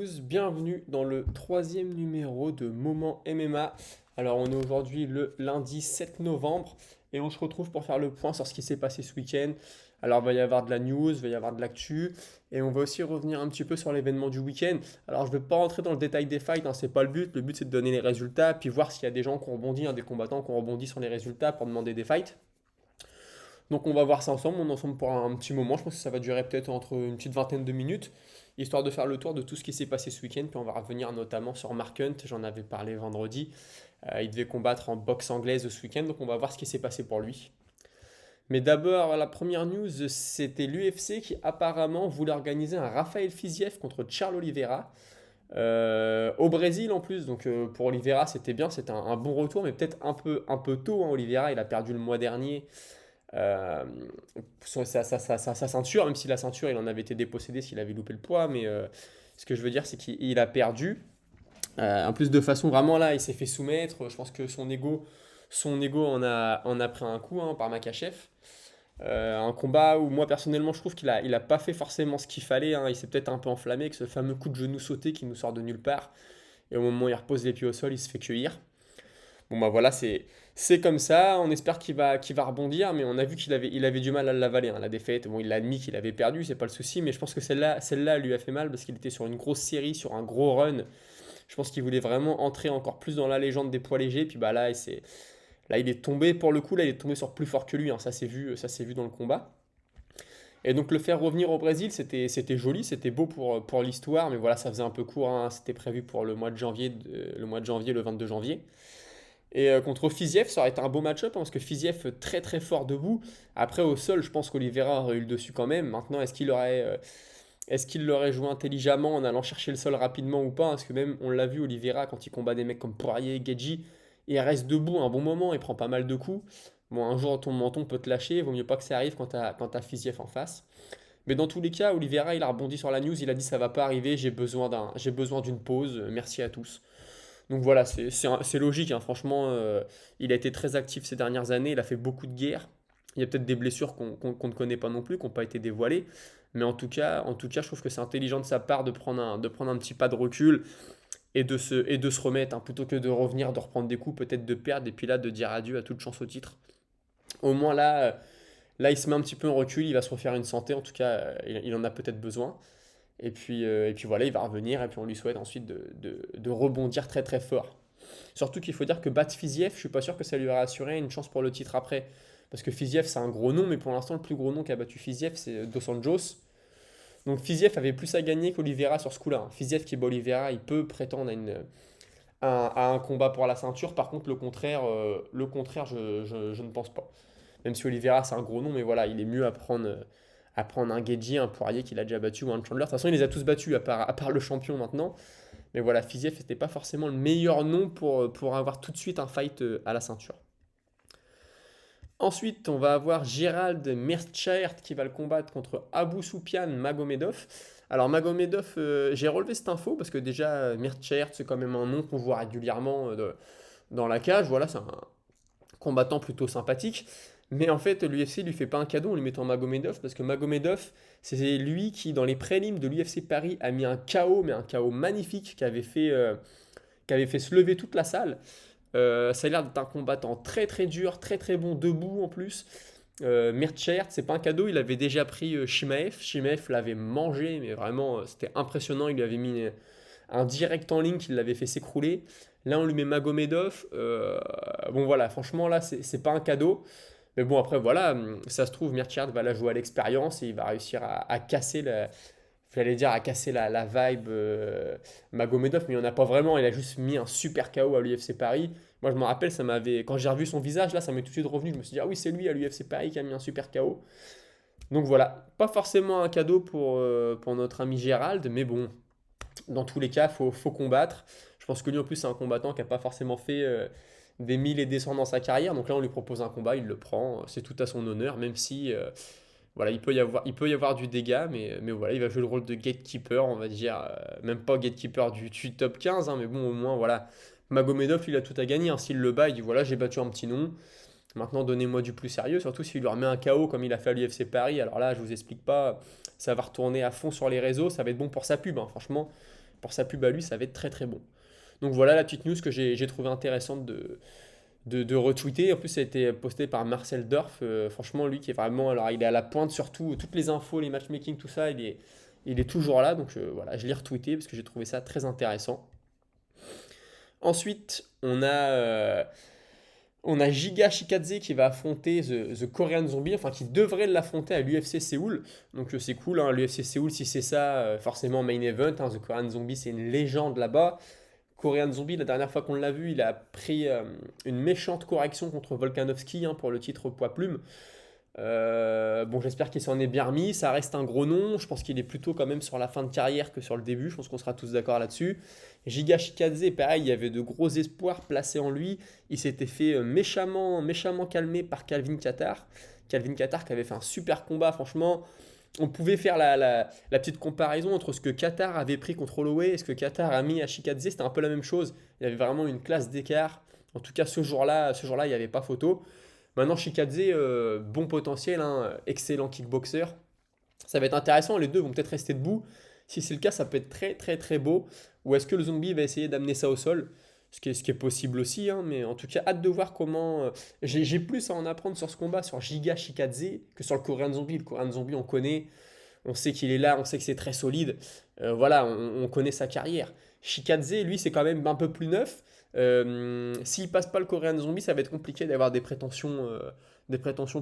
Bienvenue dans le troisième numéro de Moment MMA. Alors on est aujourd'hui le lundi 7 novembre et on se retrouve pour faire le point sur ce qui s'est passé ce week-end. Alors il va y avoir de la news, il va y avoir de l'actu et on va aussi revenir un petit peu sur l'événement du week-end. Alors je ne vais pas rentrer dans le détail des fights, hein, c'est pas le but c'est de donner les résultats puis voir s'il y a des gens qui ont rebondi, hein, des combattants qui ont rebondi sur les résultats pour demander des fights. Donc on va voir ça ensemble, on est ensemble pour un petit moment, je pense que ça va durer peut-être entre une petite vingtaine de minutes, histoire de faire le tour de tout ce qui s'est passé ce week-end, puis on va revenir notamment sur Mark Hunt, j'en avais parlé vendredi. Il devait combattre en boxe anglaise ce week-end, donc on va voir ce qui s'est passé pour lui. Mais d'abord, la première news, c'était l'UFC qui apparemment voulait organiser un Rafael Fiziev contre Charles Oliveira. Au Brésil en plus, donc pour Oliveira c'était bien, c'était un bon retour, mais peut-être un peu tôt, hein. Oliveira il a perdu le mois dernier euh, sa ceinture, même si la ceinture, il en avait été dépossédé s'il avait loupé le poids, mais ce que je veux dire, c'est qu'il a perdu. En plus, de façon vraiment là, il s'est fait soumettre. Je pense que son ego en a pris un coup, hein, par Makachev. Un combat où moi personnellement je trouve qu'il a pas fait forcément ce qu'il fallait, hein. Il s'est peut-être un peu enflammé avec ce fameux coup de genou sauté qui nous sort de nulle part. Et au moment où il repose les pieds au sol, il se fait cueillir. Bon bah voilà, c'est comme ça. On espère qu'il va rebondir, mais on a vu qu'il avait du mal à l'avaler, hein, la défaite. Bon, il a admis qu'il avait perdu, c'est pas le souci, mais je pense que celle-là lui a fait mal parce qu'il était sur une grosse série, sur un gros run. Je pense qu'il voulait vraiment entrer encore plus dans la légende des poids légers. Puis bah là il est tombé pour le coup, là il est tombé sur plus fort que lui, hein. Ça s'est vu dans le combat. Et donc le faire revenir au Brésil, c'était joli, c'était beau pour l'histoire, mais voilà, ça faisait un peu court, hein. C'était prévu pour le mois de janvier, le 22 janvier. Et contre Fiziev, ça aurait été un beau match-up, hein, parce que Fiziev très très fort debout. Après au sol, je pense qu'Oliveira aurait eu le dessus quand même. Maintenant, est-ce qu'il l'aurait joué intelligemment en allant chercher le sol rapidement ou pas? Parce que même on l'a vu, Oliveira, quand il combat des mecs comme Poirier, Gedji, il reste debout un bon moment, il prend pas mal de coups. Bon, un jour ton menton peut te lâcher, vaut mieux pas que ça arrive quand t'as Fiziev en face. Mais dans tous les cas, Oliveira, il a rebondi sur la news, il a dit ça va pas arriver, j'ai besoin d'une pause, merci à tous. Donc voilà, c'est logique, hein. Franchement, il a été très actif ces dernières années, il a fait beaucoup de guerres. Il y a peut-être des blessures qu'on ne connaît pas non plus, qui n'ont pas été dévoilées. Mais en tout cas, je trouve que c'est intelligent de sa part de prendre un petit pas de recul et de se remettre, hein, plutôt que de revenir, de reprendre des coups, peut-être de perdre, et puis là, de dire adieu à toute chance au titre. Au moins là, il se met un petit peu en recul, il va se refaire une santé, en tout cas, il en a peut-être besoin. Et puis voilà, il va revenir et puis on lui souhaite ensuite de rebondir très très fort. Surtout qu'il faut dire que battre Fiziev, je suis pas sûr que ça lui aurait assuré une chance pour le titre après. Parce que Fiziev, c'est un gros nom, mais pour l'instant, le plus gros nom qui a battu Fiziev, c'est Dos Anjos. Donc Fiziev avait plus à gagner qu'Oliveira sur ce coup-là, hein. Fiziev qui bat Oliveira, il peut prétendre à un combat pour la ceinture. Par contre, le contraire, je ne pense pas. Même si Oliveira, c'est un gros nom, mais voilà, il est mieux à prendre un Gedji, un Poirier qu'il a déjà battu ou un Chandler. De toute façon, il les a tous battus, à part le champion maintenant. Mais voilà, Fiziev n'était pas forcément le meilleur nom pour avoir tout de suite un fight à la ceinture. Ensuite, on va avoir Gérald Meerschaert qui va le combattre contre Abou Soufiane Magomedov. Alors Magomedov, j'ai relevé cette info parce que déjà Meerschaert, c'est quand même un nom qu'on voit régulièrement dans la cage. Voilà, c'est un combattant plutôt sympathique. Mais en fait, l'UFC lui fait pas un cadeau en lui mettant Magomedov parce que Magomedov, c'est lui qui, dans les prélims de l'UFC Paris, a mis un KO, mais un KO magnifique qui avait fait se lever toute la salle. Ça a l'air d'être un combattant très très dur, très très bon debout en plus. Meerschaert, c'est pas un cadeau, il avait déjà pris Shimaev. Shimaev l'avait mangé, mais vraiment, c'était impressionnant. Il lui avait mis un direct en ligne qui l'avait fait s'écrouler. Là, on lui met Magomedov. Bon, voilà, franchement, là, c'est pas un cadeau. Mais bon, après, voilà, ça se trouve, Meerschaert va la jouer à l'expérience et il va réussir à casser la vibe Magomedov, mais il n'y en a pas vraiment. Il a juste mis un super KO à l'UFC Paris. Moi, je me rappelle, quand j'ai revu son visage, là, ça m'est tout de suite revenu. Je me suis dit, ah oui, c'est lui à l'UFC Paris qui a mis un super KO. Donc voilà, pas forcément un cadeau pour notre ami Gérald, mais bon, dans tous les cas, faut combattre. Je pense que lui, en plus, c'est un combattant qui n'a pas forcément fait des mille et des cents dans sa carrière. Donc là, on lui propose un combat, il le prend. C'est tout à son honneur, même si voilà, il peut y avoir du dégât, mais voilà, il va jouer le rôle de gatekeeper, on va dire. Même pas gatekeeper du top 15, hein, mais bon, au moins, voilà. Magomedov, il a tout à gagner, hein. S'il le bat, il dit voilà, j'ai battu un petit nom. Maintenant, donnez-moi du plus sérieux, surtout s'il lui remet un KO comme il a fait à l'UFC Paris. Alors là, je vous explique pas, ça va retourner à fond sur les réseaux, ça va être bon pour sa pub, hein. Franchement, pour sa pub à lui, ça va être très très bon. Donc voilà la petite news que j'ai trouvé intéressante de retweeter. En plus, ça a été posté par Marcel Dorf. Franchement, lui qui est vraiment, alors il est à la pointe surtout, toutes les infos, les matchmaking, tout ça, il est toujours là. Donc voilà, je l'ai retweeté parce que j'ai trouvé ça très intéressant. Ensuite, on a Giga Chikadze qui va affronter The Korean Zombie, enfin qui devrait l'affronter à l'UFC Séoul. Donc c'est cool, hein, l'UFC Séoul, si c'est ça, forcément main event. Hein, The Korean Zombie, c'est une légende là-bas. Korean Zombie, la dernière fois qu'on l'a vu, il a pris une méchante correction contre Volkanovski, hein, pour le titre poids plume. Bon, j'espère qu'il s'en est bien remis. Ça reste un gros nom. Je pense qu'il est plutôt quand même sur la fin de carrière que sur le début. Je pense qu'on sera tous d'accord là-dessus. Giga Chikadze, pareil, il y avait de gros espoirs placés en lui. Il s'était fait méchamment, méchamment calmer par Calvin Kattar. Calvin Kattar qui avait fait un super combat, franchement. On pouvait faire la petite comparaison entre ce que Kattar avait pris contre Holloway et ce que Kattar a mis à Chikadze. C'était un peu la même chose. Il y avait vraiment une classe d'écart. En tout cas, ce jour-là, il n'y avait pas photo. Maintenant, Chikadze, bon potentiel, hein, excellent kickboxer. Ça va être intéressant, les deux vont peut-être rester debout. Si c'est le cas, ça peut être très très très beau. Ou est-ce que le zombie va essayer d'amener ça au sol? Ce qui est possible aussi, hein, mais en tout cas, hâte de voir comment. J'ai plus à en apprendre sur ce combat, sur Giga Chikadze, que sur le Korean Zombie. Le Korean Zombie, on connaît, on sait qu'il est là, on sait que c'est très solide. Voilà, on connaît sa carrière. Chikadze, lui, c'est quand même un peu plus neuf. S'il passe pas le Korean Zombie, ça va être compliqué d'avoir des prétentions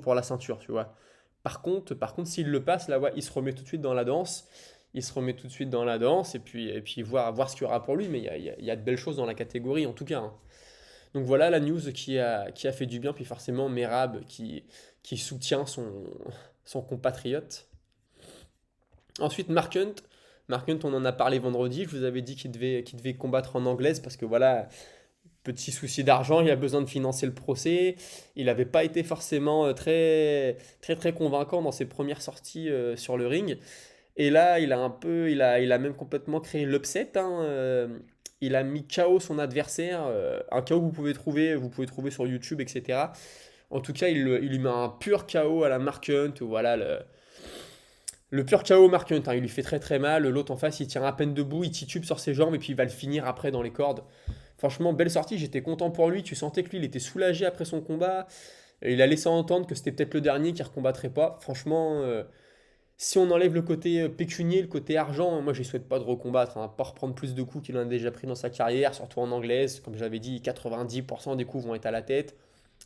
pour la ceinture, tu vois. Par contre, s'il le passe, là, ouais, il se remet tout de suite dans la danse. Il se remet tout de suite dans la danse et puis voir ce qu'il y aura pour lui. Mais il y a de belles choses dans la catégorie, en tout cas, hein. Donc voilà la news qui a fait du bien. Puis forcément, Merab qui soutient son compatriote. Ensuite, Mark Hunt. Mark Hunt, on en a parlé vendredi. Je vous avais dit qu'il devait combattre en anglaise parce que voilà, petit souci d'argent, il a besoin de financer le procès. Il n'avait pas été forcément très, très, très convaincant dans ses premières sorties sur le ring. Et là, il a même complètement créé l'upset, hein. Il a mis KO son adversaire, un KO que vous pouvez trouver sur YouTube, etc. En tout cas, il lui met un pur KO à la Mark Hunt. Voilà, le pur KO Mark Hunt, hein. Il lui fait très très mal. L'autre en face, il tient à peine debout, il titube sur ses jambes et puis il va le finir après dans les cordes. Franchement, belle sortie, j'étais content pour lui. Tu sentais que lui, il était soulagé après son combat. Et il a laissé entendre que c'était peut-être le dernier qui ne recombattrait pas. Franchement, si on enlève le côté pécunier, le côté argent, moi, je ne souhaite pas de recombattre, hein, pas reprendre plus de coups qu'il en a déjà pris dans sa carrière, surtout en anglaise. Comme j'avais dit, 90% des coups vont être à la tête.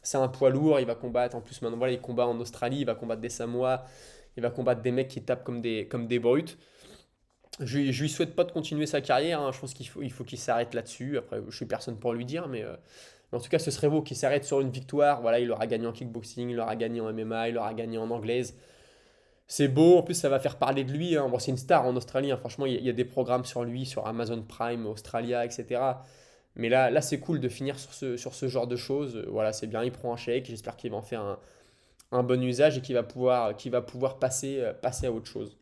C'est un poids lourd, il va combattre. En plus, maintenant, voilà, il combat en Australie, il va combattre des Samoa, il va combattre des mecs qui tapent comme des brutes. Je lui souhaite pas de continuer sa carrière, hein. Je pense qu'il faut qu'il s'arrête là-dessus. Après, je suis personne pour lui dire, mais en tout cas, ce serait beau qu'il s'arrête sur une victoire. Voilà, il aura gagné en kickboxing, il aura gagné en MMA, il aura gagné en anglaise. C'est beau, en plus ça va faire parler de lui, hein. Bon, c'est une star en Australie, hein. Franchement, il y a des programmes sur lui, sur Amazon Prime, Australia, etc. Mais là c'est cool de finir sur ce genre de choses. Voilà, c'est bien, il prend un chèque, j'espère qu'il va en faire un bon usage et qu'il va pouvoir passer à autre chose.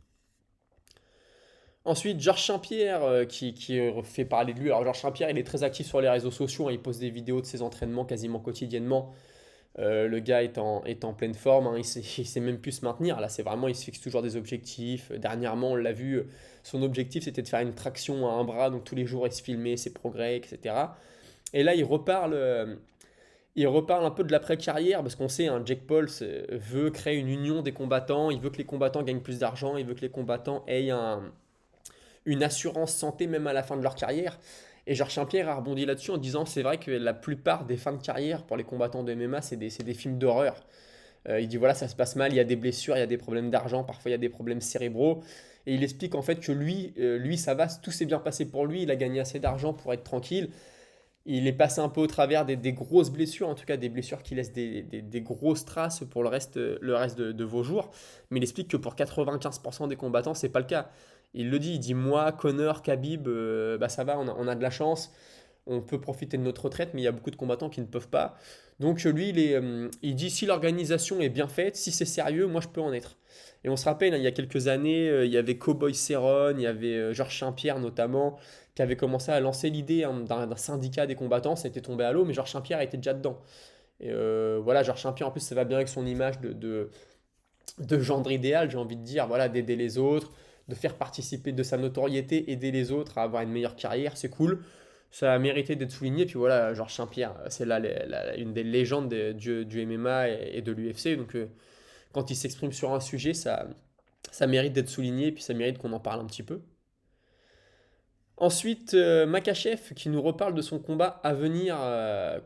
Ensuite, Georges Saint-Pierre qui fait parler de lui. Alors, Georges Saint-Pierre, il est très actif sur les réseaux sociaux, hein. Il poste des vidéos de ses entraînements quasiment quotidiennement. Le gars est en pleine forme, hein. Il sait même plus se maintenir. Là, c'est vraiment, il se fixe toujours des objectifs. Dernièrement, on l'a vu, son objectif c'était de faire une traction à un bras, donc tous les jours il se filmait ses progrès, etc. Et là, il reparle un peu de l'après-carrière, parce qu'on sait, hein, Jake Paul veut créer une union des combattants, il veut que les combattants gagnent plus d'argent, il veut que les combattants aient une assurance santé même à la fin de leur carrière. Et Georges Saint-Pierre a rebondi là-dessus en disant c'est vrai que la plupart des fins de carrière pour les combattants de MMA, c'est des films d'horreur. Il dit voilà, ça se passe mal, il y a des blessures, il y a des problèmes d'argent, parfois il y a des problèmes cérébraux. Et il explique en fait que lui ça va, tout s'est bien passé pour lui, il a gagné assez d'argent pour être tranquille. Il est passé un peu au travers des grosses blessures, en tout cas des blessures qui laissent des grosses traces pour le reste de vos jours. Mais il explique que pour 95% des combattants, c'est pas le cas. Il dit moi, Connor, Khabib, bah ça va, on a de la chance, on peut profiter de notre retraite, mais il y a beaucoup de combattants qui ne peuvent pas. Donc lui, il dit si l'organisation est bien faite, si c'est sérieux, moi je peux en être. Et on se rappelle, hein, il y a quelques années, il y avait Cowboy Cerrone, il y avait Georges Saint-Pierre notamment, qui avait commencé à lancer l'idée, hein, d'un syndicat des combattants. Ça a été tombé à l'eau, mais Georges Saint-Pierre était déjà dedans. Et voilà, Georges Saint-Pierre, en plus, ça va bien avec son image de gendre idéal, j'ai envie de dire, voilà, d'aider les autres, de faire participer de sa notoriété, aider les autres à avoir une meilleure carrière, c'est cool. Ça a mérité d'être souligné. Puis voilà, Georges Saint-Pierre, c'est là une des légendes du MMA et de l'UFC. Donc quand il s'exprime sur un sujet, ça mérite d'être souligné, et puis ça mérite qu'on en parle un petit peu. Ensuite, Makhachev qui nous reparle de son combat à venir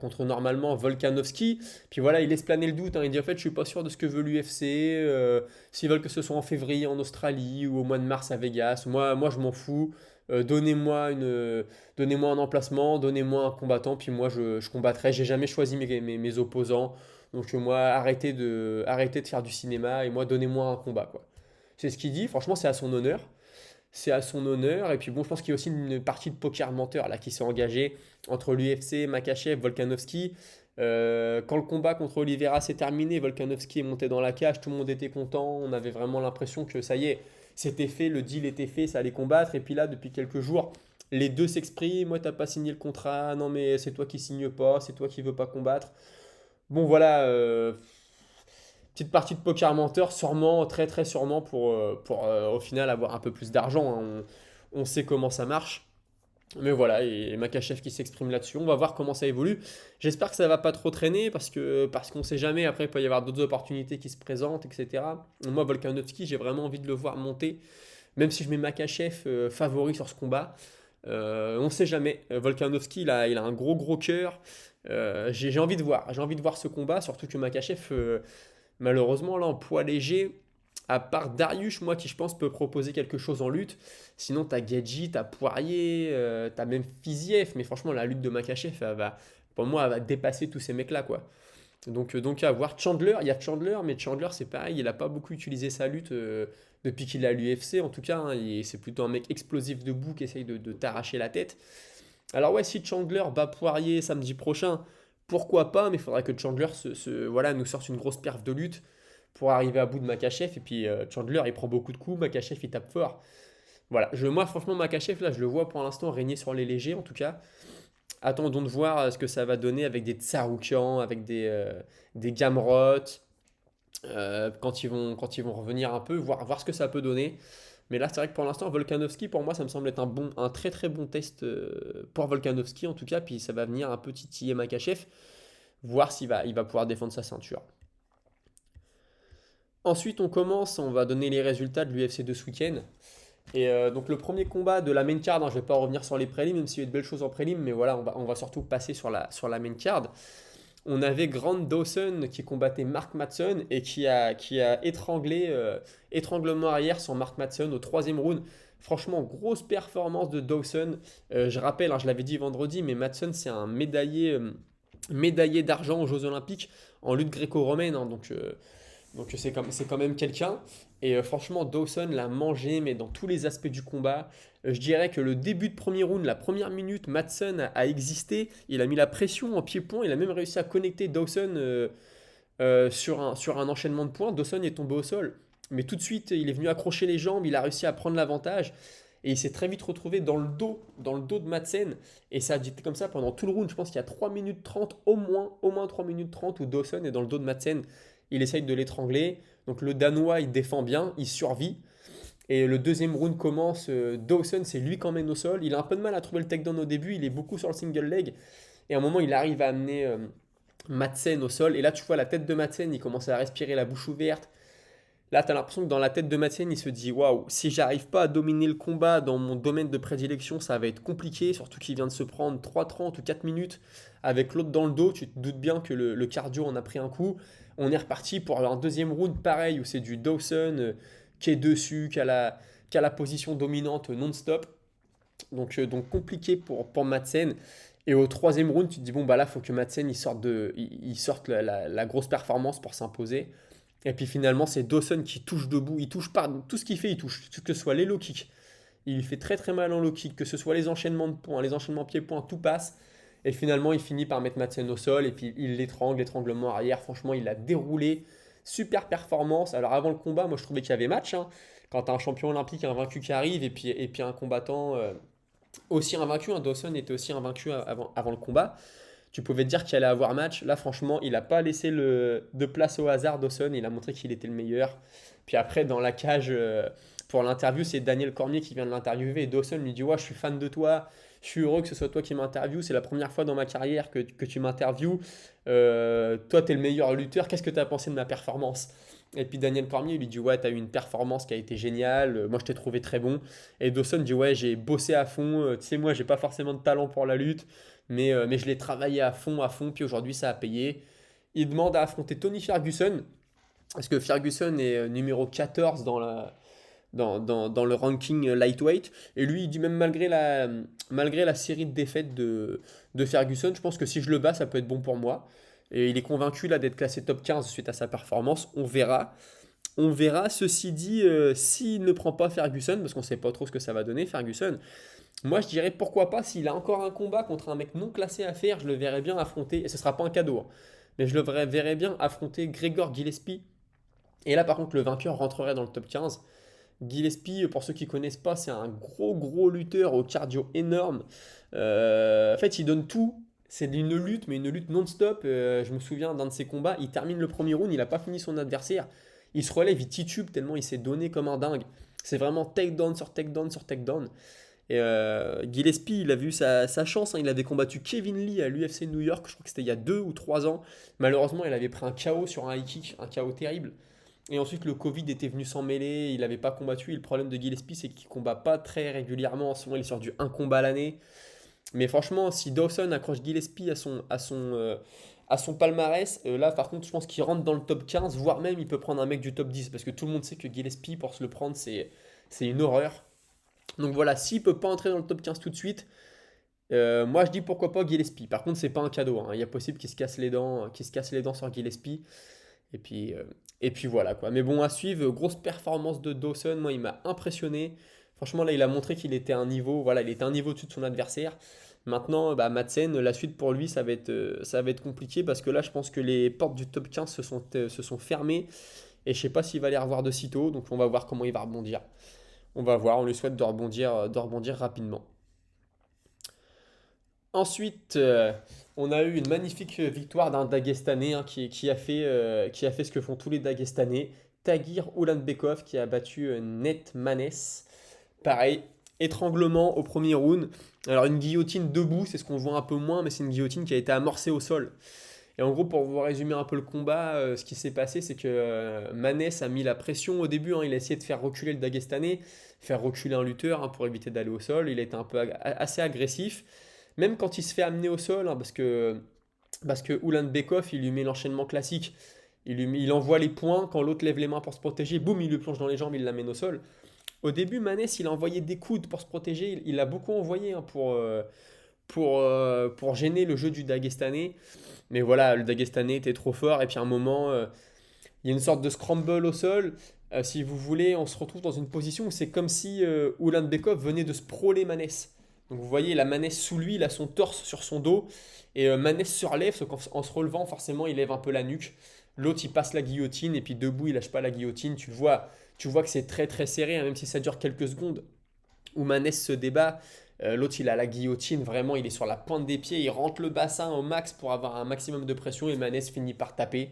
contre normalement Volkanovski. Puis voilà, il laisse planer le doute, hein. Il dit en fait, je suis pas sûr de ce que veut l'UFC. S'ils veulent que ce soit en février en Australie ou au mois de mars à Vegas, moi je m'en fous. Donnez-moi un emplacement, donnez-moi un combattant, puis moi je combattrai. J'ai jamais choisi mes opposants. Donc moi, arrêtez de faire du cinéma et moi, donnez-moi un combat, quoi. C'est ce qu'il dit. Franchement, c'est à son honneur. C'est à son honneur. Et puis bon, je pense qu'il y a aussi une partie de poker menteur là qui s'est engagée entre l'UFC, Makhachev, Volkanovski. Quand le combat contre Oliveira s'est terminé, Volkanovski est monté dans la cage, tout le monde était content. On avait vraiment l'impression que ça y est, c'était fait, le deal était fait, ça allait combattre. Et puis là, depuis quelques jours, les deux s'expriment. Moi, t'as pas signé le contrat. Non, mais c'est toi qui signes pas. C'est toi qui veux pas combattre. Bon, voilà. Petite partie de poker menteur, sûrement, très très sûrement pour au final avoir un peu plus d'argent, hein. On sait comment ça marche. Mais voilà, et Makachev qui s'exprime là-dessus. On va voir comment ça évolue. J'espère que ça va pas trop traîner parce qu'on sait jamais. Après, il peut y avoir d'autres opportunités qui se présentent, etc. Moi, Volkanovski, j'ai vraiment envie de le voir monter. Même si je mets Makachev favori sur ce combat, on sait jamais. Volkanovski, il a un gros gros cœur. J'ai envie de voir. J'ai envie de voir ce combat, surtout que Makachev, malheureusement, là, en poids léger, à part Darius, moi, qui je pense peut proposer quelque chose en lutte. Sinon, t'as Gaethje, t'as Poirier, t'as même Fiziev. Mais franchement, la lutte de Makhachev, pour moi, elle va dépasser tous ces mecs-là, quoi. Donc à voir Chandler, il y a Chandler, mais Chandler, c'est pareil, il n'a pas beaucoup utilisé sa lutte depuis qu'il est à l'UFC, en tout cas, hein. C'est plutôt un mec explosif debout qui essaye de t'arracher la tête. Alors ouais, si Chandler bat Poirier samedi prochain, pourquoi pas, mais il faudrait que Chandler voilà, nous sorte une grosse perf de lutte pour arriver à bout de Makhachev. Et puis Chandler, il prend beaucoup de coups, Makhachev, il tape fort. Voilà, moi franchement, Makhachev, là, je le vois pour l'instant régner sur les légers, en tout cas. Attendons de voir ce que ça va donner avec des Tsaroukian, avec des Gamrot, quand ils vont revenir un peu, voir ce que ça peut donner. Mais là, c'est vrai que pour l'instant, Volkanovski, pour moi, ça me semble être un très très bon test pour Volkanovski en tout cas. Puis ça va venir un peu titiller Makhachev, voir il va pouvoir défendre sa ceinture. Ensuite, on va donner les résultats de l'UFC de ce week-end. Et donc le premier combat de la main card, hein, je ne vais pas revenir sur les prélims, même s'il y a eu de belles choses en prélims, mais voilà, on va surtout passer sur la main card. On avait Grant Dawson qui combattait Mark Madsen et qui a étranglement arrière sur Mark Madsen au troisième round. Franchement, grosse performance de Dawson. Je rappelle, hein, je l'avais dit vendredi, mais Madsen c'est un médaillé d'argent aux Jeux Olympiques en lutte gréco-romaine, hein, donc c'est quand même quelqu'un. Et franchement, Dawson l'a mangé, mais dans tous les aspects du combat. Je dirais que le début de premier round, la première minute, Madsen a existé. Il a mis la pression en pied-point. Il a même réussi à connecter Dawson sur un enchaînement de points. Dawson est tombé au sol. Mais tout de suite, il est venu accrocher les jambes. Il a réussi à prendre l'avantage. Et il s'est très vite retrouvé dans le dos de Madsen. Et ça a été comme ça pendant tout le round. Je pense qu'il y a 3 minutes 30, au moins 3 minutes 30, où Dawson est dans le dos de Madsen. Il essaye de l'étrangler. Donc le Danois, il défend bien, il survit. Et le deuxième round commence. Dawson, c'est lui qui emmène au sol. Il a un peu de mal à trouver le takedown au début. Il est beaucoup sur le single leg. Et à un moment, il arrive à amener Madsen au sol. Et là, tu vois la tête de Madsen, il commence à respirer la bouche ouverte. Là, tu as l'impression que dans la tête de Madsen, il se dit waouh, si j'arrive pas à dominer le combat dans mon domaine de prédilection, ça va être compliqué. Surtout qu'il vient de se prendre 3,30 ou 4 minutes avec l'autre dans le dos. Tu te doutes bien que le cardio en a pris un coup. On est reparti pour un deuxième round pareil où c'est du Dawson qui est dessus, qui a la position dominante non-stop. Donc compliqué pour Madsen. Et au troisième round, tu te dis bon, bah là, il faut que Madsen il sorte la grosse performance pour s'imposer. Et puis finalement, c'est Dawson qui touche debout. Il touche pas. Tout ce qu'il fait, il touche. Que ce soit les low kicks. Il fait très très mal en low kick. Que ce soit les enchaînements de points, les enchaînements pieds-points, tout passe. Et finalement, il finit par mettre Madsen au sol. Et puis il l'étranglement arrière. Franchement, il a déroulé. Super performance. Alors avant le combat, moi je trouvais qu'il y avait match, hein. Quand tu as un champion olympique, un vaincu qui arrive. Et puis un combattant aussi invaincu. Un Dawson était aussi invaincu avant le combat. Tu pouvais te dire qu'il allait avoir match. Là, franchement, il n'a pas laissé de place au hasard, Dawson. Il a montré qu'il était le meilleur. Puis après, dans la cage, pour l'interview, c'est Daniel Cormier qui vient de l'interviewer et Dawson lui dit ouais, je suis fan de toi, je suis heureux que ce soit toi qui m'interviewe, c'est la première fois dans ma carrière que tu m'interviewes. Toi, tu es le meilleur lutteur, qu'est-ce que tu as pensé de ma performance? Et puis Daniel Cormier lui dit ouais, tu as eu une performance qui a été géniale, moi je t'ai trouvé très bon. Et Dawson dit ouais, j'ai bossé à fond, tu sais, moi j'ai pas forcément de talent pour la lutte, mais je l'ai travaillé à fond, puis aujourd'hui ça a payé. Il demande à affronter Tony Ferguson, parce que Ferguson est numéro 14 dans le ranking lightweight. Et lui, il dit même malgré la série de défaites de Ferguson, je pense que si je le bats, ça peut être bon pour moi. Et il est convaincu là d'être classé top 15 suite à sa performance. On verra. On verra. Ceci dit, s'il ne prend pas Ferguson, parce qu'on ne sait pas trop ce que ça va donner, Ferguson, moi je dirais pourquoi pas, s'il a encore un combat contre un mec non classé à faire, je le verrais bien affronter, et ce sera pas un cadeau, hein, mais je le verrais bien affronter Gregor Gillespie. Et là par contre, le vainqueur rentrerait dans le top 15. Gillespie, pour ceux qui ne connaissent pas, c'est un gros lutteur au cardio énorme. En fait, il donne tout. C'est une lutte, mais une lutte non-stop. Je me souviens d'un de ses combats, il termine le premier round, il n'a pas fini son adversaire. Il se relève, il titube tellement il s'est donné comme un dingue. C'est vraiment takedown sur takedown sur takedown. Et Gillespie, il a vu sa chance, hein. Il avait combattu Kevin Lee à l'UFC New York, je crois que c'était il y a 2 ou 3 ans. Malheureusement, il avait pris un KO sur un high kick, un KO terrible. Et ensuite, le Covid était venu s'en mêler, il n'avait pas combattu. Et le problème de Gillespie, c'est qu'il combat pas très régulièrement. En ce moment, il est sur du un combat à l'année. Mais franchement, si Dawson accroche Gillespie à son palmarès, là, par contre, je pense qu'il rentre dans le top 15, voire même il peut prendre un mec du top 10. Parce que tout le monde sait que Gillespie, pour se le prendre, c'est une horreur. Donc voilà, s'il peut pas entrer dans le top 15 tout de suite, moi je dis pourquoi pas Gillespie. Par contre, c'est pas un cadeau, hein. Il y a possible qu'il se casse les dents sur Gillespie. Et puis, euh, et puis voilà quoi. Mais bon, à suivre, grosse performance de Dawson. Moi, il m'a impressionné. Franchement, là, il a montré qu'il était à un niveau, voilà, il était un niveau au-dessus de son adversaire. Maintenant, bah, Madsen, la suite pour lui, ça va être compliqué parce que là, je pense que les portes du top 15 se sont fermées et je sais pas s'il va les revoir de sitôt. Donc, on va voir comment il va rebondir. On va voir, on lui souhaite de rebondir rapidement. Ensuite, on a eu une magnifique victoire d'un Dagestanais, hein, qui a fait ce que font tous les Dagestanais. Tagir Ulanbekov qui a battu Net Manes. Pareil, étranglement au premier round. Alors une guillotine debout, c'est ce qu'on voit un peu moins, mais c'est une guillotine qui a été amorcée au sol. Et en gros, pour vous résumer un peu le combat, ce qui s'est passé, c'est que Maness a mis la pression au début, hein. Il a essayé de faire reculer le Dagestanais, faire reculer un lutteur, hein, pour éviter d'aller au sol. Il a été un peu assez agressif. Même quand il se fait amener au sol, hein, parce que Ulanbekov, il lui met l'enchaînement classique. Il envoie les poings, quand l'autre lève les mains pour se protéger, boum, il lui plonge dans les jambes, il l'amène au sol. Au début, Maness, il a envoyé des coudes pour se protéger. Il a beaucoup envoyé, hein, pour gêner le jeu du Dagestanais. Mais voilà, le Dagestanais était trop fort. Et puis à un moment, il y a une sorte de scramble au sol. Si vous voulez, on se retrouve dans une position où c'est comme si Ulanbekov venait de sprawler Maness. Donc vous voyez la Maness sous lui, il a son torse sur son dos. Et Maness se relève, sauf qu'en se relevant, forcément, il lève un peu la nuque. L'autre, il passe la guillotine. Et puis debout, il lâche pas la guillotine. Tu vois que c'est très très serré, hein, même si ça dure quelques secondes. Où Maness se débat. L'autre, il a la guillotine, vraiment, il est sur la pointe des pieds, il rentre le bassin au max pour avoir un maximum de pression et Maness finit par taper.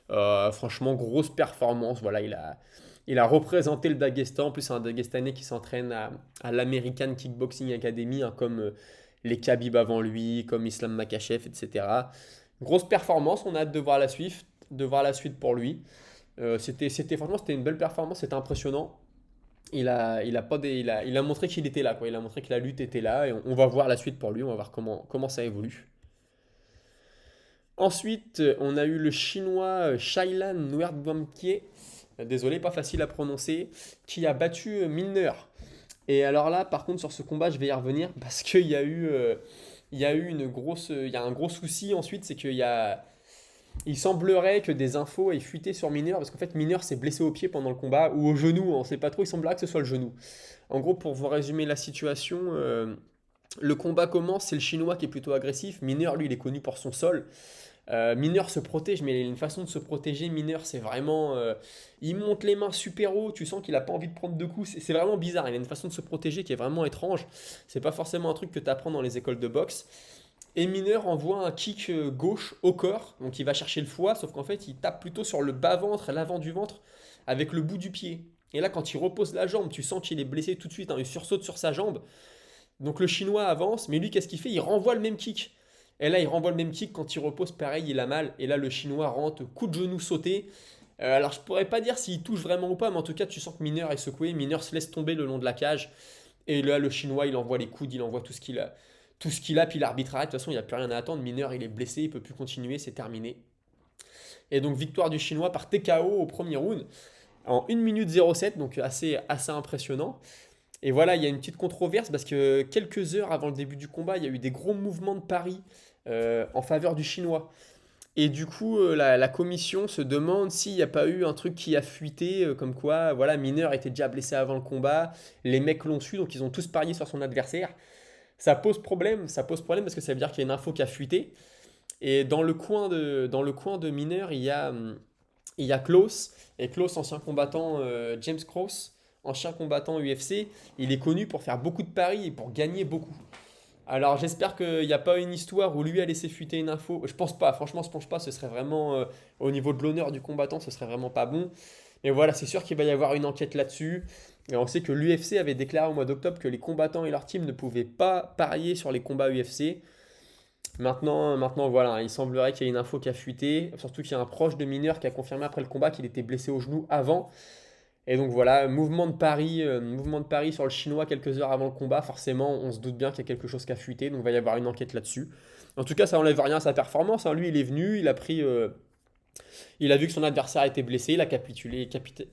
Franchement, grosse performance. Voilà, il a représenté le Daghestan. En plus, c'est un Dagestanais qui s'entraîne à l'American Kickboxing Academy, hein, comme les Khabib avant lui, comme Islam Makhachev, etc. Grosse performance, on a hâte de voir la suite pour lui. Franchement, c'était une belle performance, c'était impressionnant. Il a montré qu'il était là, quoi. Il a montré que la lutte était là et on va voir la suite pour lui, on va voir comment ça évolue. Ensuite, on a eu le chinois Shailan Nuerdwamkie, désolé, pas facile à prononcer, qui a battu Milner. Et alors là, par contre, sur ce combat, je vais y revenir parce il y a eu il y a un gros souci ensuite, c'est il semblerait que des infos aient fuité sur Mineur, parce qu'en fait Mineur s'est blessé au pied pendant le combat, ou au genou, on ne sait pas trop, il semblerait que ce soit le genou. En gros, pour vous résumer la situation, le combat commence, c'est le chinois qui est plutôt agressif, Mineur, lui, il est connu pour son sol. Mineur se protège, mais il a une façon de se protéger, Mineur, c'est vraiment... il monte les mains super haut, tu sens qu'il n'a pas envie de prendre de coups, c'est vraiment bizarre, il a une façon de se protéger qui est vraiment étrange, c'est pas forcément un truc que tu apprends dans les écoles de boxe. Et Mineur envoie un kick gauche au corps, donc il va chercher le foie, sauf qu'en fait il tape plutôt sur le bas-ventre, l'avant du ventre, avec le bout du pied. Et là, quand il repose la jambe, tu sens qu'il est blessé tout de suite, hein, il sursaute sur sa jambe. Donc le Chinois avance, mais lui, qu'est-ce qu'il fait? Il renvoie le même kick. Et là, il renvoie le même kick, quand il repose, pareil, il a mal. Et là, le Chinois rentre, coup de genou sauté. Alors, je pourrais pas dire s'il touche vraiment ou pas, mais en tout cas, tu sens que Mineur est secoué. Mineur se laisse tomber le long de la cage. Et là, le Chinois, il envoie les coudes, il envoie tout ce qu'il a. Tout ce qu'il a, puis l'arbitre arrête. De toute façon, il n'y a plus rien à attendre. Mineur, il est blessé, il peut plus continuer, c'est terminé. Et donc, victoire du Chinois par TKO au premier round en 1 minute 07, donc assez impressionnant. Et voilà, il y a une petite controverse parce que quelques heures avant le début du combat, il y a eu des gros mouvements de paris en faveur du Chinois. Et du coup, la commission se demande s'il n'y a pas eu un truc qui a fuité, comme quoi, voilà, Mineur était déjà blessé avant le combat, les mecs l'ont su, donc ils ont tous parié sur son adversaire. Ça pose problème parce que ça veut dire qu'il y a une info qui a fuité. Et dans le coin de Mineur, il y a Klaus. Et Klaus, ancien combattant, James Krause, ancien combattant UFC, il est connu pour faire beaucoup de paris et pour gagner beaucoup. Alors j'espère qu'il n'y a pas une histoire où lui a laissé fuiter une info. Je pense pas, franchement je pense pas, ce serait vraiment, au niveau de l'honneur du combattant, ce serait vraiment pas bon. Mais voilà, c'est sûr qu'il va y avoir une enquête là-dessus. Et on sait que l'UFC avait déclaré au mois d'octobre que les combattants et leur team ne pouvaient pas parier sur les combats UFC. Maintenant, voilà, il semblerait qu'il y ait une info qui a fuité, surtout qu'il y a un proche de Mineur qui a confirmé après le combat qu'il était blessé au genou avant. Et donc voilà, mouvement de Paris sur le Chinois quelques heures avant le combat. Forcément, on se doute bien qu'il y a quelque chose qui a fuité, donc il va y avoir une enquête là-dessus. En tout cas, ça n'enlève rien à sa performance, hein. Lui, il est venu, il a vu que son adversaire était blessé, il a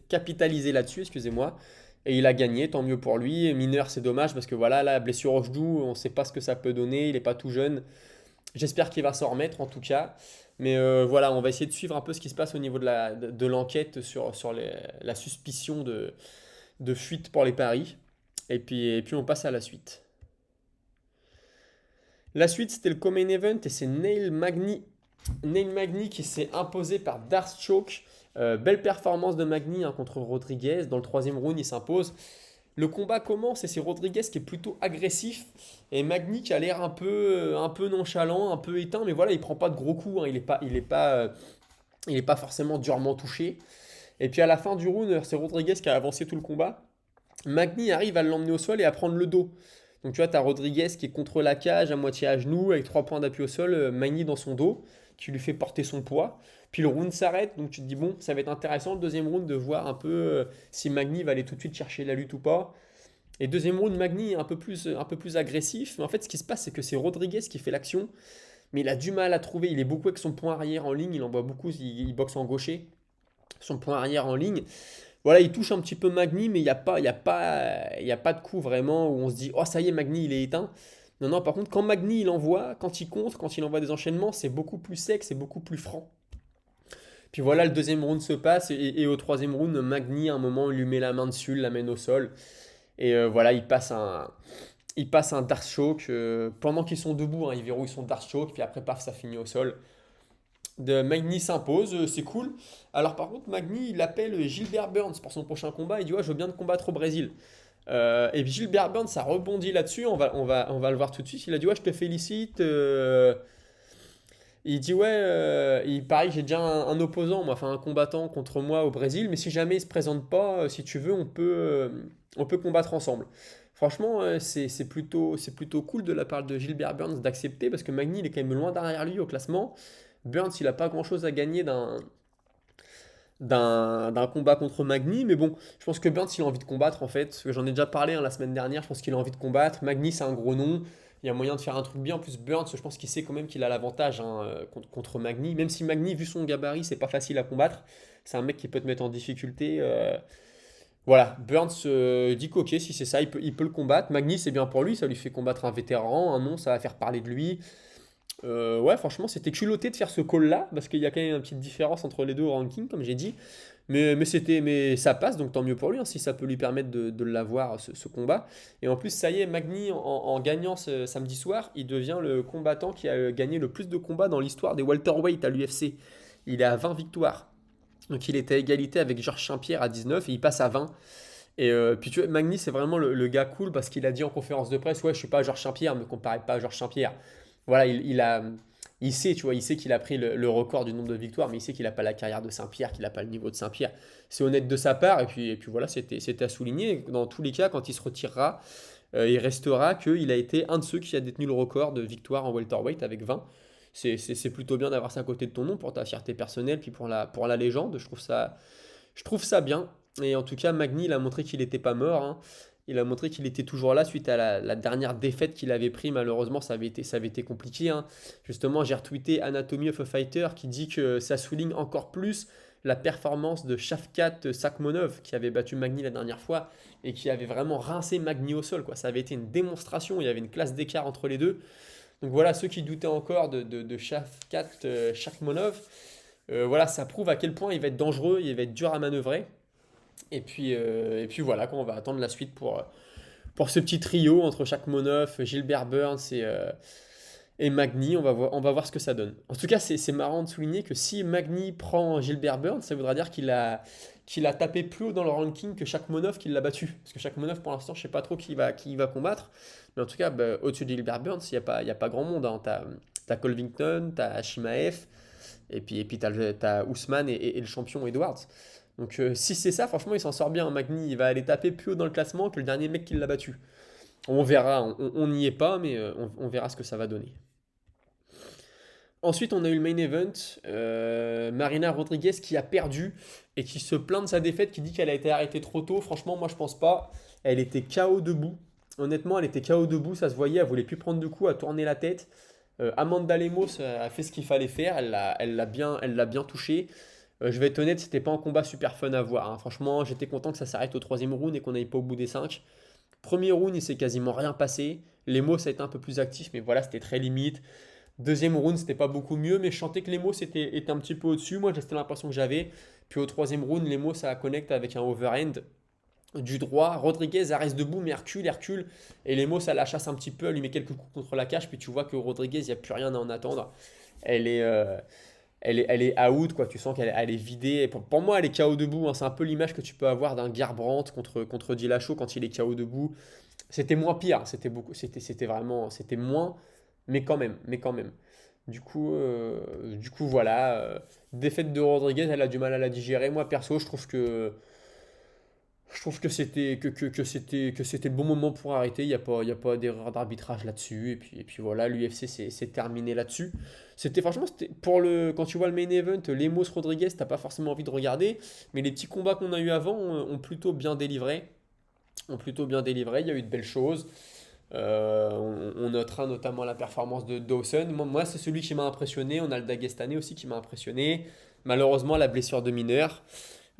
capitalisé là-dessus, excusez-moi, et il a gagné, tant mieux pour lui. Mineur, c'est dommage parce que voilà, la blessure au genou, on ne sait pas ce que ça peut donner, il n'est pas tout jeune. J'espère qu'il va s'en remettre en tout cas. Mais voilà, on va essayer de suivre un peu ce qui se passe au niveau de l'enquête sur la suspicion de fuite pour les paris. Et puis on passe à la suite. La suite, c'était le co-main event et c'est Neil Magny. Neil Magny qui s'est imposé par Darce Choke. Belle performance de Magny, hein, contre Rodriguez. Dans le troisième round, il s'impose. Le combat commence et c'est Rodriguez qui est plutôt agressif et Magny qui a l'air un peu nonchalant, un peu éteint, mais voilà, il prend pas de gros coups, hein. Il est pas forcément durement touché. Et puis à la fin du round, c'est Rodriguez qui a avancé tout le combat. Magny arrive à l'emmener au sol et à prendre le dos. Donc tu vois, tu as Rodriguez qui est contre la cage, à moitié à genoux, avec 3 points d'appui au sol, Magny dans son dos, qui lui fait porter son poids. Puis le round s'arrête, donc tu te dis, bon, ça va être intéressant le deuxième round de voir un peu si Magny va aller tout de suite chercher la lutte ou pas. Et deuxième round, Magny est un peu plus agressif. Mais en fait, ce qui se passe, c'est que c'est Rodriguez qui fait l'action, mais il a du mal à trouver. Il est beaucoup avec son point arrière en ligne, il envoie beaucoup, il boxe en gaucher, son point arrière en ligne. Voilà, il touche un petit peu Magny, mais il y a pas de coup vraiment où on se dit, oh ça y est, Magny, il est éteint. Non, non, par contre, quand Magny, il envoie, quand il contre, quand il envoie des enchaînements, c'est beaucoup plus sec, c'est beaucoup plus franc. Puis voilà, le deuxième round se passe, et au troisième round, Magny, à un moment, il lui met la main dessus, il l'amène au sol. Et voilà, il passe un Dark Choke pendant qu'ils sont debout, hein, il verrouille son Dark Choke, puis après, paf, ça finit au sol. Magny s'impose, c'est cool. Alors par contre, Magny, il appelle Gilbert Burns pour son prochain combat. Il dit, ouais, je veux bien te combattre au Brésil. Et puis Gilbert Burns, ça rebondit là-dessus. On va le voir tout de suite. Il a dit, ouais, je te félicite. Il dit, ouais, il paraît que j'ai déjà un opposant, moi, enfin un combattant contre moi au Brésil. Mais si jamais il se présente pas, si tu veux, on peut combattre ensemble. Franchement, c'est plutôt cool de la part de Gilbert Burns d'accepter parce que Magny, il est quand même loin derrière lui au classement. Burns, il n'a pas grand-chose à gagner d'un combat contre Magny, mais bon, je pense que Burns, il a envie de combattre en fait. Parce que j'en ai déjà parlé, hein, la semaine dernière, je pense qu'il a envie de combattre. Magny, c'est un gros nom, il y a moyen de faire un truc bien. En plus, Burns, je pense qu'il sait quand même qu'il a l'avantage, hein, contre Magny. Même si Magny, vu son gabarit, c'est pas facile à combattre, c'est un mec qui peut te mettre en difficulté. Voilà, Burns dit qu'ok, si c'est ça, il peut le combattre. Magny, c'est bien pour lui, ça lui fait combattre un vétéran, un nom, ça va faire parler de lui. Ouais, franchement, c'était culotté de faire ce call-là, parce qu'il y a quand même une petite différence entre les deux au ranking, comme j'ai dit. Mais ça passe, donc tant mieux pour lui, hein, si ça peut lui permettre de l'avoir, ce combat. Et en plus, ça y est, Magny, en gagnant ce samedi soir, il devient le combattant qui a gagné le plus de combats dans l'histoire des welterweight à l'UFC. Il est à 20 victoires. Donc il était à égalité avec Georges Saint-Pierre à 19 et il passe à 20. Et puis tu vois, Magny, c'est vraiment le gars cool parce qu'il a dit en conférence de presse, ouais, je suis pas Georges Saint-Pierre, me comparez pas à Georges Saint-Pierre. Voilà, il a Il sait, tu vois, il sait qu'il a pris le record du nombre de victoires, mais il sait qu'il n'a pas la carrière de Saint-Pierre, qu'il n'a pas le niveau de Saint-Pierre. C'est honnête de sa part, et puis voilà, c'était à souligner. Dans tous les cas, quand il se retirera, il restera qu'il a été un de ceux qui a détenu le record de victoires en welterweight avec 20. C'est plutôt bien d'avoir ça à côté de ton nom pour ta fierté personnelle, puis pour la légende. Je trouve ça bien. Et en tout cas, Magny, il a montré qu'il n'était pas mort, hein. Il a montré qu'il était toujours là suite à la dernière défaite qu'il avait pris. Malheureusement, ça avait été compliqué, hein. Justement, j'ai retweeté Anatomy of a Fighter qui dit que ça souligne encore plus la performance de Shavkat Sakhmonov qui avait battu Magny la dernière fois et qui avait vraiment rincé Magny au sol, quoi. Ça avait été une démonstration. Il y avait une classe d'écart entre les deux. Donc voilà, ceux qui doutaient encore de Shavkat Sakhmonov, voilà, ça prouve à quel point il va être dangereux, il va être dur à manœuvrer. Et puis voilà, quoi, on va attendre la suite pour ce petit trio entre Shakhmonov, Gilbert Burns et Magny. On va voir ce que ça donne. En tout cas, c'est marrant de souligner que si Magny prend Gilbert Burns, ça voudra dire qu'il a tapé plus haut dans le ranking que Shakhmonov qui l'a battu. Parce que Shakhmonov, pour l'instant, je ne sais pas trop qui va combattre. Mais en tout cas, bah, au-dessus de Gilbert Burns, il y a pas grand monde, hein. T'as Colvington, t'as Shimaev, et puis t'as Ousmane et le champion Edwards. Donc si c'est ça, franchement, il s'en sort bien. Magny, il va aller taper plus haut dans le classement que le dernier mec qui l'a battu. On verra, on n'y est pas, mais on verra ce que ça va donner. Ensuite, on a eu le main event, Marina Rodriguez qui a perdu et qui se plaint de sa défaite, qui dit qu'elle a été arrêtée trop tôt. Franchement, moi je pense pas. Elle était KO debout. Honnêtement, elle était KO debout, ça se voyait, elle voulait plus prendre de coups, elle tournait la tête. Amanda Lemos a fait ce qu'il fallait faire, elle l'a bien touché. Je vais être honnête, c'était pas un combat super fun à voir, hein. Franchement, j'étais content que ça s'arrête au troisième round et qu'on n'aille pas au bout des 5. Premier round, il s'est quasiment rien passé. Lemos a été un peu plus actif, mais voilà, c'était très limite. Deuxième round, c'était pas beaucoup mieux, mais je sentais que Lemos était un petit peu au-dessus. Moi, c'était l'impression que j'avais. Puis au troisième round, Lemos ça a connecté avec un overhand du droit. Rodriguez, elle reste debout, mais elle recule. Et Lemos, ça la chasse un petit peu, elle lui met quelques coups contre la cage. Puis tu vois que Rodriguez, il n'y a plus rien à en attendre. Elle est, elle est out, quoi. Tu sens qu'elle est vidée. Et pour moi, elle est KO debout, hein. C'est un peu l'image que tu peux avoir d'un Garbrandt contre Dillashaw quand il est KO debout. C'était moins pire, c'était vraiment, c'était moins, mais quand même. Du coup, voilà, défaite de Rodriguez, elle a du mal à la digérer. Moi, perso, je trouve que c'était le bon moment pour arrêter. Il y a pas d'erreur d'arbitrage là-dessus. Et puis voilà, l'UFC c'est terminé là-dessus. Franchement, quand tu vois le main event, Lemos Rodriguez, t'as pas forcément envie de regarder. Mais les petits combats qu'on a eu avant ont plutôt bien délivré. Il y a eu de belles choses. On notera notamment la performance de Dawson. Moi, c'est celui qui m'a impressionné. On a le Dagestanais aussi qui m'a impressionné. Malheureusement, la blessure de Mineur.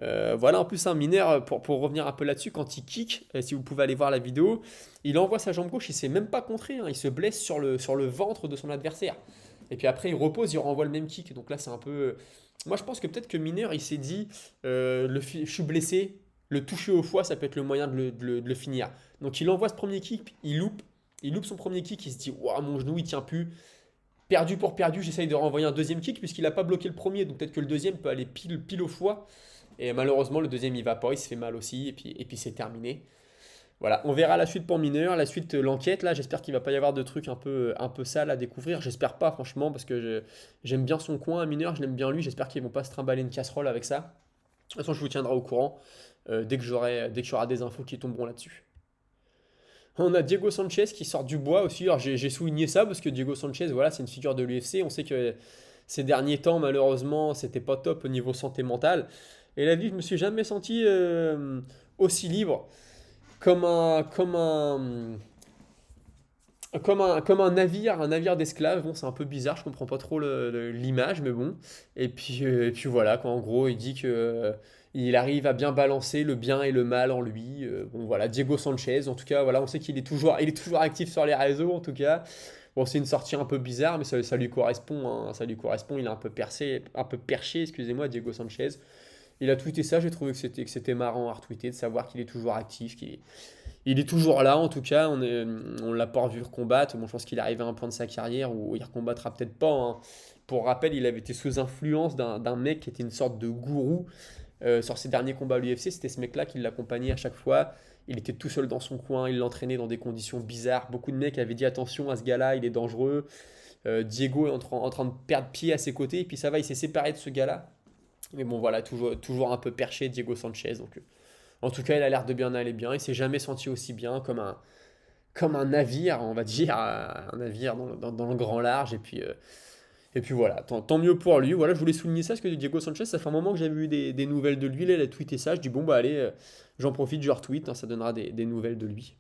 Voilà, en plus, un Mineur, pour revenir un peu là-dessus, quand il kick, si vous pouvez aller voir la vidéo, il envoie sa jambe gauche, il ne s'est même pas contré, hein. Il se blesse sur le ventre de son adversaire. Et puis après, il repose, il renvoie le même kick. Donc là, c'est un peu. Moi, je pense que peut-être que Mineur, il s'est dit je suis blessé, le toucher au foie, ça peut être le moyen de le finir. Donc il envoie ce premier kick, il loupe son premier kick, il se dit waouh, mon genou, il tient plus. Perdu pour perdu, j'essaye de renvoyer un deuxième kick puisqu'il n'a pas bloqué le premier, donc peut-être que le deuxième peut aller pile au foie. Et malheureusement, le deuxième, il va pas, il se fait mal aussi, et puis c'est terminé. Voilà, on verra la suite pour Mineur, la suite, l'enquête, là, j'espère qu'il va pas y avoir de trucs un peu sales à découvrir. J'espère pas, franchement, parce que j'aime bien son coin, Mineur, je l'aime bien lui, j'espère qu'ils vont pas se trimballer une casserole avec ça. De toute façon, je vous tiendrai au courant dès que j'aurai des infos qui tomberont là-dessus. On a Diego Sanchez qui sort du bois aussi. Alors j'ai souligné ça parce que Diego Sanchez, voilà, c'est une figure de l'UFC. On sait que ces derniers temps, malheureusement, c'était pas top au niveau santé mentale. Et la vie, je me suis jamais senti aussi libre comme un navire d'esclaves. Bon, c'est un peu bizarre, je comprends pas trop l'image, mais bon. Et puis voilà, quoi, en gros, il dit que il arrive à bien balancer le bien et le mal en lui. Bon, voilà, Diego Sanchez, en tout cas, voilà, on sait qu'il est toujours actif sur les réseaux, en tout cas. Bon, c'est une sortie un peu bizarre, mais ça lui correspond, hein, ça lui correspond. Il est un peu perché, excusez-moi, Diego Sanchez. Il a tweeté ça, j'ai trouvé que c'était marrant à retweeter, de savoir qu'il est toujours actif, il est toujours là, en tout cas. On l'a pas revu combattre. Bon, je pense qu'il est arrivé à un point de sa carrière où il recombattra peut-être pas, hein. Pour rappel, il avait été sous influence d'un mec qui était une sorte de gourou sur ses derniers combats à l'UFC. C'était ce mec-là qui l'accompagnait à chaque fois. Il était tout seul dans son coin, il l'entraînait dans des conditions bizarres. Beaucoup de mecs avaient dit attention à ce gars-là, il est dangereux. Diego est en train de perdre pied à ses côtés, et puis ça va, il s'est séparé de ce gars-là. Mais bon, voilà, toujours un peu perché, Diego Sanchez. Donc, en tout cas, il a l'air de bien aller bien. Il s'est jamais senti aussi bien comme un navire, on va dire, un navire dans le grand large. Et puis voilà, tant mieux pour lui. Voilà, je voulais souligner ça parce que Diego Sanchez, ça fait un moment que j'avais eu des nouvelles de lui. Là, il a tweeté ça. Je dis, bon, bah allez, j'en profite, je retweet, hein, ça donnera des nouvelles de lui.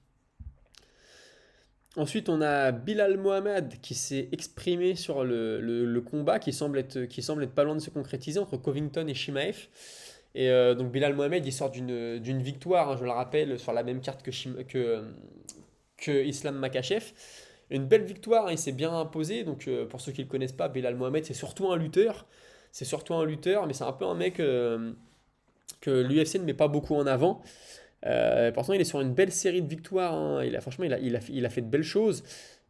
Ensuite, on a Bilal Mohamed qui s'est exprimé sur le combat qui semble être pas loin de se concrétiser entre Covington et Chimaev. Et donc Bilal Mohamed, il sort d'une victoire, hein, je le rappelle, sur la même carte que Islam Makhachev. Une belle victoire, hein, il s'est bien imposé. Donc pour ceux qui ne le connaissent pas, Bilal Mohamed, c'est surtout un lutteur. C'est surtout un lutteur, mais c'est un peu un mec que l'UFC ne met pas beaucoup en avant. Pourtant, il est sur une belle série de victoires, hein. Franchement, il a fait de belles choses.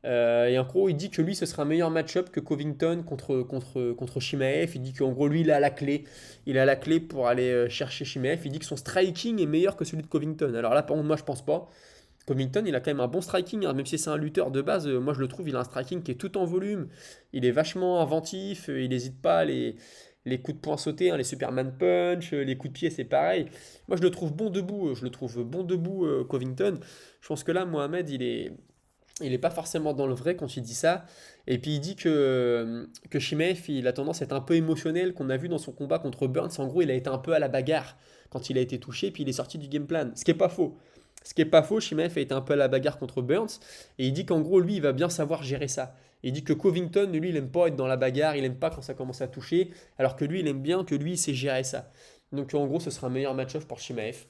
Et en gros, il dit que lui, ce sera un meilleur match-up que Covington contre Chimaev. Il dit qu'en gros, lui, il a la clé. Il a la clé pour aller chercher Chimaev. Il dit que son striking est meilleur que celui de Covington. Alors là, par contre, moi, je pense pas. Covington, il a quand même un bon striking, hein. Même si c'est un lutteur de base, moi, je le trouve, il a un striking qui est tout en volume. Il est vachement inventif. Il n'hésite pas à les coups de poing sautés, hein, les Superman Punch, les coups de pied, c'est pareil. Moi, je le trouve bon debout. Je le trouve bon debout, Covington. Je pense que là, Mohamed, il est pas forcément dans le vrai quand il dit ça. Et puis il dit que Chimaev, il a tendance à être un peu émotionnel, qu'on a vu dans son combat contre Burns. En gros, il a été un peu à la bagarre quand il a été touché, puis il est sorti du game plan. Ce qui est pas faux. Ce qui est pas faux, Chimaev a été un peu à la bagarre contre Burns. Et il dit qu'en gros, lui, il va bien savoir gérer ça. Il dit que Covington, lui, il aime pas être dans la bagarre, il aime pas quand ça commence à toucher, alors que lui, il aime bien que lui, il sait gérer ça. Donc en gros, ce sera un meilleur match-off pour Chimaev.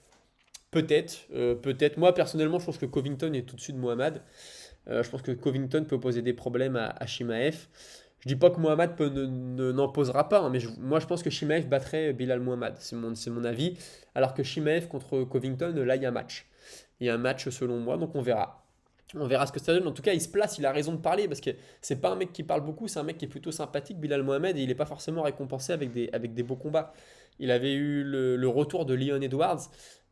Peut-être, peut-être. Moi, personnellement, je pense que Covington est au-dessus de Mohamed. Je pense que Covington peut poser des problèmes à Chimaev. Je dis pas que Mohamed n'en posera pas, hein, mais moi je pense que Chimaev battrait Bilal Mohamed, c'est mon avis. Alors que Chimaev contre Covington, là il y a un match. Il y a un match selon moi, donc on verra. On verra ce que ça donne. En tout cas, il se place, il a raison de parler parce que c'est pas un mec qui parle beaucoup, c'est un mec qui est plutôt sympathique, Bilal Mohamed, et il n'est pas forcément récompensé avec des beaux combats. Il avait eu le retour de Leon Edwards.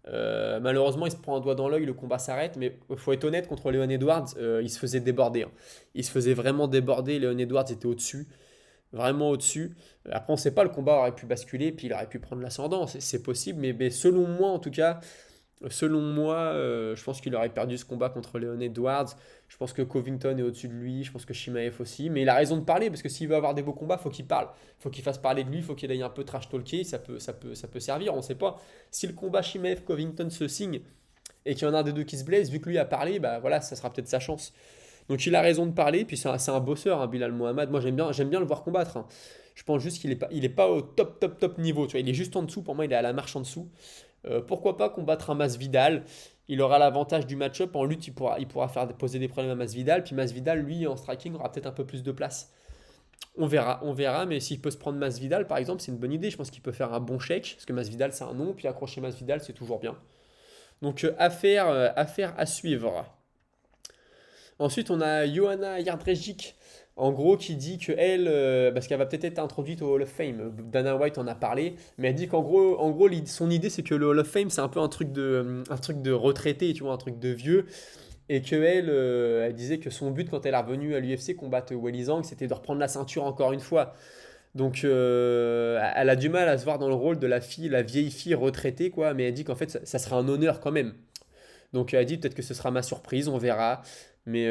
Malheureusement, il se prend un doigt dans l'œil, le combat s'arrête. Mais il faut être honnête, contre Leon Edwards, il se faisait déborder, hein. Il se faisait vraiment déborder. Leon Edwards était au-dessus, vraiment au-dessus. Après, on ne sait pas, le combat aurait pu basculer, puis il aurait pu prendre l'ascendant. C'est possible, mais selon moi, en tout cas, je pense qu'il aurait perdu ce combat contre Leon Edwards. Je pense que Covington est au-dessus de lui. Je pense que Shimaev aussi. Mais il a raison de parler parce que s'il veut avoir des beaux combats, il faut qu'il parle. Il faut qu'il fasse parler de lui. Il faut qu'il aille un peu trash talker. Ça peut servir. On ne sait pas. Si le combat Shimaev-Covington se signe et qu'il y en a un des deux qui se blesse, vu que lui a parlé, bah voilà, ça sera peut-être sa chance. Donc il a raison de parler. Puis c'est un bosseur, hein, Bilal Mohamed. Moi j'aime bien le voir combattre, hein. Je pense juste qu'il est pas au top, top, top niveau. Tu vois, il est juste en dessous. Pour moi, il est à la marche en dessous. Pourquoi pas combattre un Masvidal? Il aura l'avantage du match-up. En lutte, il pourra faire poser des problèmes à Masvidal. Puis Masvidal, lui, en striking, aura peut-être un peu plus de place. On verra. Mais s'il peut se prendre Masvidal, par exemple, c'est une bonne idée. Je pense qu'il peut faire un bon shake. Parce que Masvidal, c'est un nom. Puis accrocher Masvidal, c'est toujours bien. Donc, affaire à suivre. Ensuite, on a Johanna Jędrzejczyk, en gros, qui dit que elle, parce qu'elle va peut-être être introduite au Hall of Fame. Dana White en a parlé, mais elle dit qu'en gros, son idée, c'est que le Hall of Fame, c'est un peu un truc de retraité, tu vois, un truc de vieux, et que elle disait que son but quand elle est revenue à l'UFC combattre Weili Zhang, c'était de reprendre la ceinture encore une fois. Donc, elle a du mal à se voir dans le rôle de la vieille fille retraitée, quoi, mais elle dit qu'en fait, ça sera un honneur quand même. Donc elle a dit peut-être que ce sera ma surprise, on verra. Mais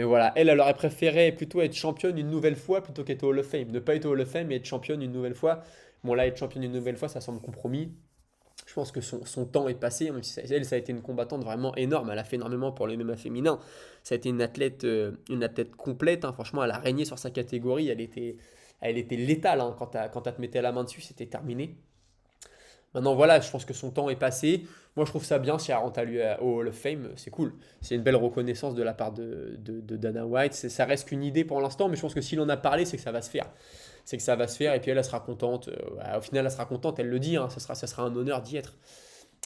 voilà, elle aurait préféré plutôt être championne une nouvelle fois plutôt qu'être au Hall of Fame. Ne pas être au Hall of Fame, mais être championne une nouvelle fois. Bon là, être championne une nouvelle fois, ça semble compromis. Je pense que son temps est passé, même si elle, ça a été une combattante vraiment énorme. Elle a fait énormément pour le MMA féminin. Ça a été une athlète complète, hein. Franchement, elle a régné sur sa catégorie. Elle était létale, hein. Quand elle te mettait la main dessus, c'était terminé. Maintenant, voilà, je pense que son temps est passé. Moi, je trouve ça bien si elle rentre au Hall of Fame, c'est cool. C'est une belle reconnaissance de la part de Dana White. Ça reste qu'une idée pour l'instant, mais je pense que s'il en a parlé, c'est que ça va se faire. C'est que ça va se faire, et puis elle sera contente. Au final, elle sera contente, elle le dit, hein, ça sera un honneur d'y être.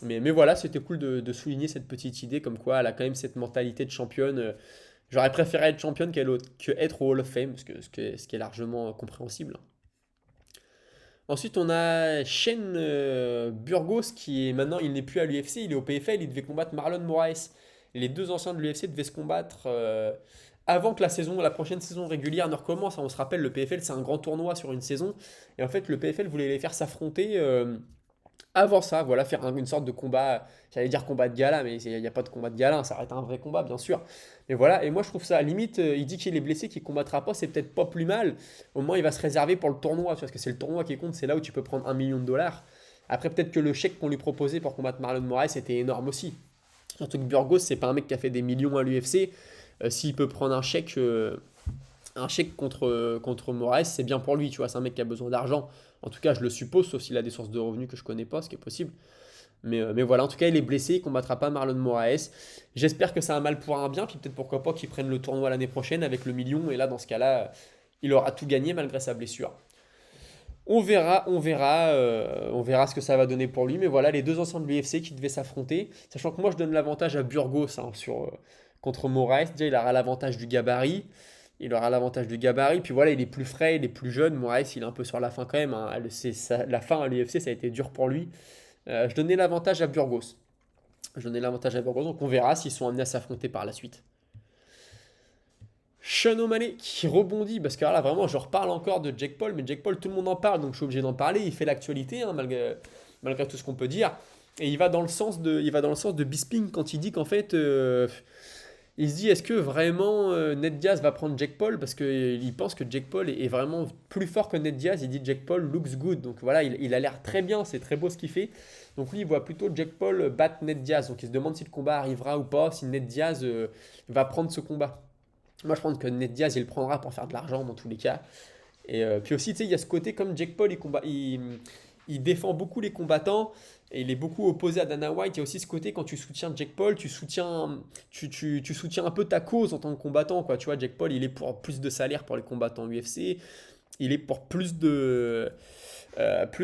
Mais voilà, c'était cool de souligner cette petite idée, comme quoi elle a quand même cette mentalité de championne. J'aurais préféré être championne qu'être au Hall of Fame, ce qui est largement compréhensible. Ensuite, on a Shane Burgos qui est maintenant, il n'est plus à l'UFC, il est au PFL, il devait combattre Marlon Moraes. Les deux anciens de l'UFC devaient se combattre avant que la prochaine saison régulière ne recommence. On se rappelle, le PFL, c'est un grand tournoi sur une saison. Et en fait, le PFL voulait les faire s'affronter avant ça. Voilà, faire une sorte de combat, j'allais dire combat de gala, mais il n'y a pas de combat de gala, hein, ça reste un vrai combat, bien sûr. Mais voilà, et moi je trouve ça, à la limite, il dit qu'il est blessé, qu'il combattra pas, c'est peut-être pas plus mal. Au moins, il va se réserver pour le tournoi, parce que c'est le tournoi qui compte, c'est là où tu peux prendre 1 million de dollars. Après, peut-être que le chèque qu'on lui proposait pour combattre Marlon Moraes était énorme aussi. Surtout que Burgos, c'est pas un mec qui a fait des millions à l'UFC. S'il peut prendre un chèque contre Moraes, c'est bien pour lui, tu vois. C'est un mec qui a besoin d'argent. En tout cas, je le suppose, sauf s'il a des sources de revenus que je connais pas, ce qui est possible. Mais voilà, en tout cas, il est blessé, il combattra pas Marlon Moraes. J'espère que c'est un mal pour un bien, puis peut-être pourquoi pas qu'il prenne le tournoi l'année prochaine avec le million. Et là, dans ce cas-là, il aura tout gagné malgré sa blessure. On verra ce que ça va donner pour lui. Mais voilà, les deux anciens de l'UFC qui devaient s'affronter. Sachant que moi, je donne l'avantage à Burgos hein, contre Moraes. Déjà, il aura l'avantage du gabarit. Puis voilà, il est plus frais, il est plus jeune. Moraes, il est un peu sur la fin quand même, hein. La fin à l'UFC, ça a été dur pour lui. Je donnais l'avantage à Burgos. Donc on verra s'ils sont amenés à s'affronter par la suite. Sean O'Malley qui rebondit, parce que là vraiment je reparle encore de Jake Paul, mais Jake Paul tout le monde en parle, donc je suis obligé d'en parler, il fait l'actualité hein, malgré tout ce qu'on peut dire, et il va dans le sens de Bisping quand il dit qu'en fait, il se dit est-ce que vraiment Ned Diaz va prendre Jake Paul, parce qu'il pense que Jake Paul est vraiment plus fort que Ned Diaz, il dit Jake Paul looks good, donc voilà, il a l'air très bien, c'est très beau ce qu'il fait, donc lui il voit plutôt Jake Paul battre Ned Diaz, donc il se demande si le combat arrivera ou pas, si Ned Diaz va prendre ce combat. Moi, je pense que Ned Diaz, il le prendra pour faire de l'argent dans tous les cas. Et puis aussi, tu sais, il y a ce côté comme Jake Paul, il défend beaucoup les combattants et il est beaucoup opposé à Dana White. Il y a aussi ce côté quand tu soutiens Jake Paul, tu soutiens un peu ta cause en tant que combattant, quoi. Tu vois, Jake Paul, il est pour plus de salaire pour les combattants UFC, il est pour plus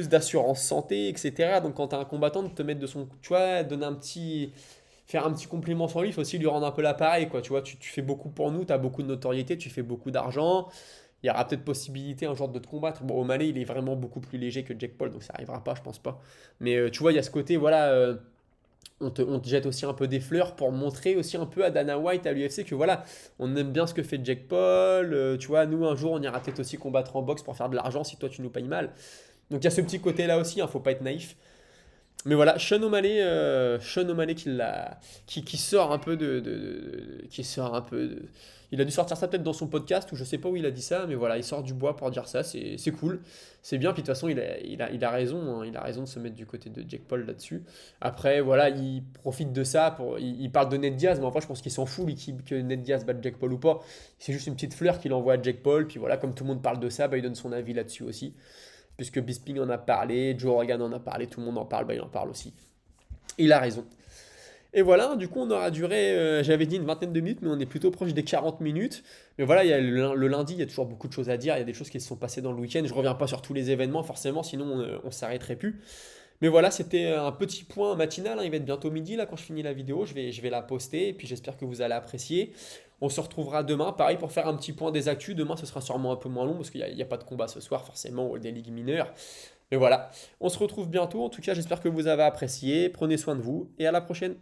d'assurance santé, etc. Donc quand tu as un combattant, de te mettre de son, tu vois, faire un petit compliment sur lui, il faut aussi lui rendre un peu l'appareil, quoi. Tu vois, tu fais beaucoup pour nous, tu as beaucoup de notoriété, tu fais beaucoup d'argent. Il y aura peut-être possibilité un jour de te combattre. Bon, O'Malley, il est vraiment beaucoup plus léger que Jake Paul, donc ça arrivera pas, je pense pas. Mais tu vois, il y a ce côté, voilà, on te jette aussi un peu des fleurs pour montrer aussi un peu à Dana White, à l'UFC, que voilà, on aime bien ce que fait Jake Paul. Tu vois, nous, un jour, on ira peut-être aussi combattre en boxe pour faire de l'argent si toi, tu nous payes mal. Donc il y a ce petit côté-là aussi, faut pas être naïf. Mais voilà, Sean O'Malley qui sort un peu qui sort un peu il a dû sortir ça peut-être dans son podcast ou je sais pas où il a dit ça, mais voilà, il sort du bois pour dire ça, c'est cool, c'est bien, puis de toute façon il a raison, hein, il a raison de se mettre du côté de Jake Paul là-dessus. Après voilà, il profite de ça, il parle de Ned Diaz, mais en fait je pense qu'il s'en fout que Ned Diaz batte Jake Paul ou pas, c'est juste une petite fleur qu'il envoie à Jake Paul, puis voilà, comme tout le monde parle de ça, bah, il donne son avis là-dessus aussi puisque Bisping en a parlé, Joe Rogan en a parlé, tout le monde en parle, bah il en parle aussi. Il a raison. Et voilà, du coup, on aura duré, j'avais dit une vingtaine de minutes, mais on est plutôt proche des 40 minutes. Mais voilà, il y a le lundi, il y a toujours beaucoup de choses à dire, il y a des choses qui se sont passées dans le week-end. Je ne reviens pas sur tous les événements, forcément, sinon on ne s'arrêterait plus. Mais voilà, c'était un petit point matinal, hein, il va être bientôt midi, là, quand je finis la vidéo, je vais la poster, et puis j'espère que vous allez apprécier. On se retrouvera demain, pareil, pour faire un petit point des actus. Demain, ce sera sûrement un peu moins long, parce qu'il n'y a pas de combat ce soir, forcément, ou des ligues mineures. Mais voilà, on se retrouve bientôt. En tout cas, j'espère que vous avez apprécié. Prenez soin de vous et à la prochaine.